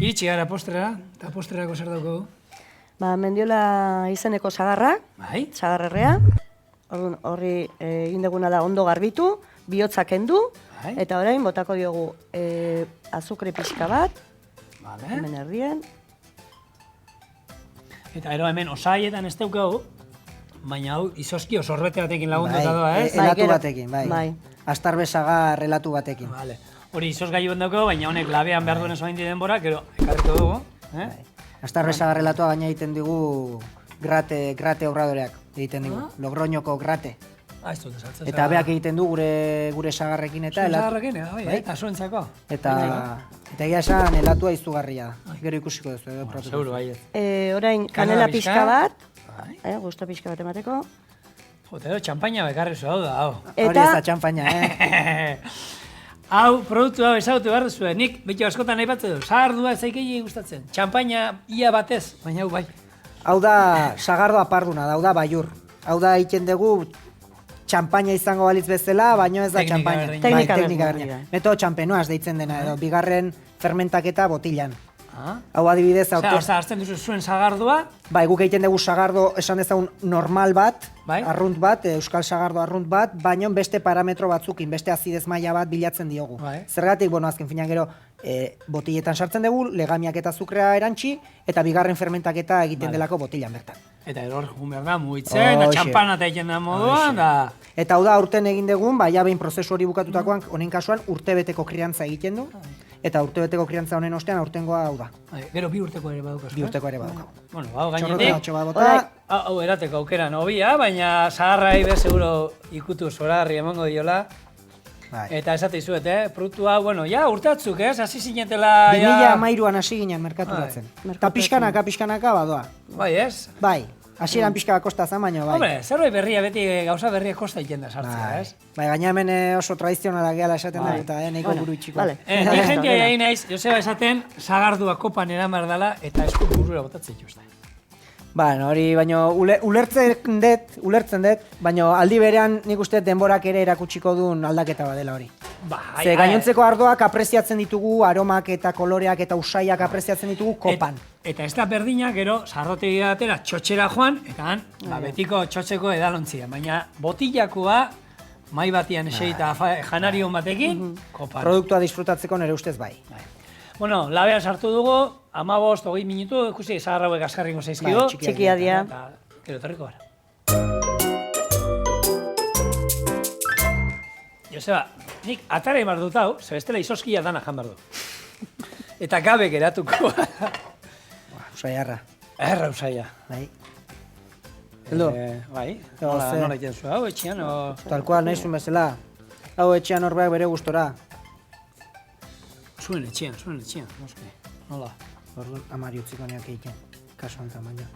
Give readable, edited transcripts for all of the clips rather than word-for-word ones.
Iritsi gara postrera, eta postrerako zer daukagu? Mendiola izeneko sagarra, Bai? sagarrerrea. Horri egin duguna da ondo garbitu, bihotza kendu, Bai. eta orain botako diogu azukre pixka bat, Vale. hemen herrien. Eta ero hemen osaietan ez daukagu, baina hau izoski sorbete batekin lagunduta doa, ez? Elatu gero- batekin, bai. Astarbe sagar elatu batekin. Vale. Hori izoz gaiuen daukagu, baina honek labean behar duen zoain denbora, gero ekarriko dugu. Astarbe sagar elatua gaina egiten digu grate aurradoreak egiten digu. Logroñoko grate. Ez dut esaltzen. Eta beak egiten du gure sagarrekin eta Zagarrekin, bai, eta zuentzako. Eta egia esan elatua izugarria da. Gero ikusiko duzu edo probatuko. Seguro, bai. Orain Kanela kanela pixka. pixka bat, Bai. gusto pixka bat emateko. Jote, txampaina bekarri zu hau da, hau. Hori ez da txanpaina, Hau, produktu hau ezagutu behar duzu, nik beti askotan nahi batzu du. Zagardua ez zaikei gustatzen. Txampaina ia batez, baina hau bai. Hau da sagardo aparduna, hau da baiur. Hau da egiten dugu txampaina izango balitz bezala, baino ez da Teknika txampaina. berdina. Bai, Teknika teknika berdina. berdina. Metodo txampenoaz deitzen dena edo, bigarren fermentaketa botilan. Ah. Hau adibidez, Osea, hartzen duzu zuen zagardua, bai, guk egiten dugu sagardo esan dezagun normal bat, Bai. arrunt bat, euskal sagardo arrunt bat, baino beste parametro batzukin, beste azidez maila bat bilatzen diogu. Bai. Zergatik, bueno, azken finean gero, botiletan sartzen dugu, legamiak eta azukrea erantzi, eta bigarren fermentaketa egiten delako botilan bertan. eta eror jugun behar da, mugitzen, eta Hoxe. txampana eta egiten da moduan, da... Eta hau da aurten egin dugun, ja behin prozesu hori bukatutakoan, honen kasuan urtebeteko kriantza egiten du, eta urtebeteko kriantza honen ostean aurtengoa hau da. Gero bi urteko ere badukazu. Bi urteko ere badaukagu. Bueno, hau Txorrotea gainetik, otxo bat bota, hau erateko aukera nobia, baina zaharrai be seguro ikutu zoragarri emango diola. bai. Eta esate izuet, produktu hau, bueno, ja urtatzuk, ez? Hasi zinetela, 2013an hasi ginen merkaturatzen. Bai. Eta pixkanaka badoa. Bai, ez? Bai, hasieran pixka kosta zen, baina bai. Hombre, zerbait berria beti gauza berria kosta egiten da sartzea, ez? Bai, gaina hemen oso tradizionala gehala esaten da, eta nahiko Bueno, buru itxiko. vale. Ni jendea egin naiz, Joseba esaten, zagardua kopan eramar dela eta esku burura botatzen dituzte. Bueno, hori, baino ulertzen dut, baino aldi berean nik uste denborak ere erakutsiko duen aldaketa badela hori. Bai, Ze gainontzeko ardoak apreziatzen ditugu, aromak eta koloreak eta usaiak apreziatzen ditugu kopan. Eta ez da berdina, gero, sarrotegi batera txotxera joan, eta han, betiko txotxeko edalontzia. Baina botilakoa, mai batian eseita janarion batekin, kopan. Produktua disfrutatzeko nire ustez bai. Bueno, labean sartu dugu, 15-20 minutu, ikusi zaharra hauek askarringo zaizkigu. Bai, Txikia dia. Eta, gero torriko gara. Joseba, nik atara emar dut hau, ze bestela izoskia dana jan behar du. Eta gabe geratuko. Usaiarra, Erra usaia. bai. Heldu, Bai, ze- nola egiten zu hau, etxean, o... tal cual nahizun bezala. Hau etxean horbeak bere gustora. Zuen etxean, noski. Nola? Orduan, amari utziko neak egiten, kasu honetan baina.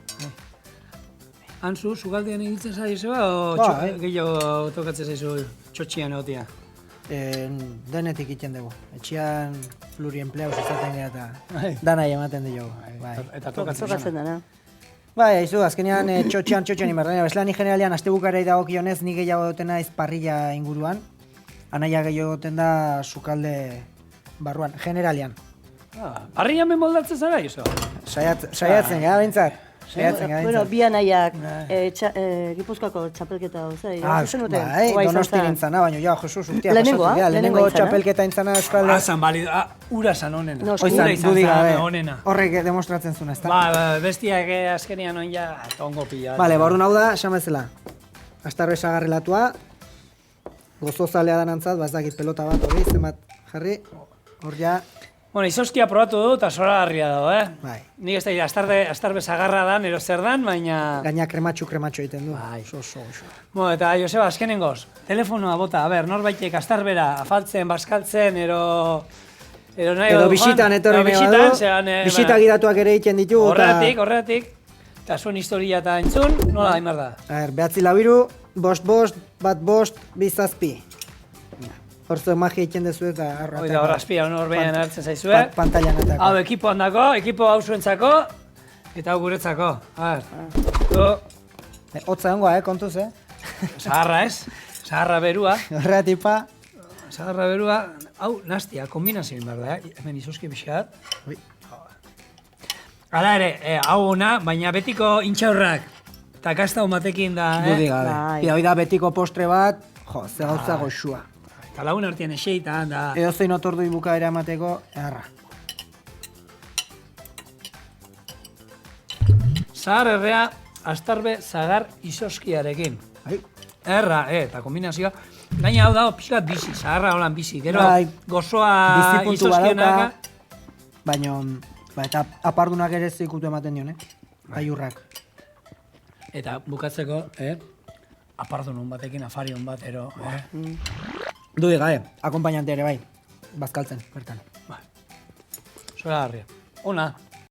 Hanzu, sugaldean egitzen zai zeba, o Bai. gehiago tokatzen zaizu txotxian egotia? Denetik egiten dugu. Etxean pluriempleauz izaten gara eta Bai. danai ematen dugu. Bai. Eta tokatzen Tokatzen dena. Bai, aizu, azkenean txotxean inberdena. Bezala ni generalian astebukarei dagokionez ni gehiago duten naiz parrilla inguruan. Anaia gehiago goten da sukalde barruan, generalian. Parrian ben moldatzen zara, Joseba? Saiatzen gara behintzat. Saiatzen gara Bueno, behintzat. bi anaiak Gipuzkoako txapelketa gauza. Bai, Donosti nintzana, baina ja, Jesus, urtia Lehenengoa, pasatu. lehenengo Lehenengo nintzana. txapelketa nintzana Euskal Azan bali, ura zan honena. No, Hoizan, Ura izan dudik gabe. zan honena. Horrek demostratzen zuen, ezta? Ba, bestiak azkenian oin ja, tongo pila. Bale, barun hau da, esan bezala. Astarbe sagarrelatua, gozozalea danantzat, bazakit pelota bat hori, zenbat jarri, hor ja, Bueno, izoskia probatu du eta zoragarria dago, bai. Nik ez da, astarbe zagarra dan, ero zer dan, baina... Gaina krematxu egiten du. Bai. Oso. Bueno, eta Joseba, azkenengoz, telefonoa bota, norbaitek astarbera afaltzen, baskaltzen, ero nahi Edo badu bisitan joan, etorri edo nahi zean, badu, bisita gidatuak ere egiten ditugu. Horregatik, eta zuen historia eta entzun, nola hain behar da? A ber, behatzi labiru, bost, bat bost, bizazpi. Horzo magia egiten dezu eta arra. Hoi da, horrazpia, horbean hartzen zaizue. Pantailan atako. Hau ekipo handako, ekipo hau zuentzako, eta hau guretzako. A ber, Hotza hongoa, kontuz, zaharra ez? Zaharra berua. Horreatipa. Zaharra berua, hau nastia, kombinazioin behar da, hemen izoski pixkat. Hala ere, hau ona, baina betiko intxaurrak. Eta kastau batekin da, Dudi gabe. Bai. Ia, hoi da betiko postre bat, jo, ze gauza goxua. Eta lagun artean eseitan, da... Edo zein otordui bukaera emateko, erra. Zahar errea, astarbe zagar izoskiarekin. Bai. Erra, eta kombinazioa. Gaina hau dago pixka bizi, zaharra holan bizi. Gero Bai. gozoa Bizipuntu izozkionaka. badauka, baina, eta apardunak ere zikutu ematen dion, Aiurrak. Eta bukatzeko, apardunun batekin, afarion bat, ero, Dudi gabe, akompainante ere bai, bazkaltzen, bertan. Zora garria. Ona.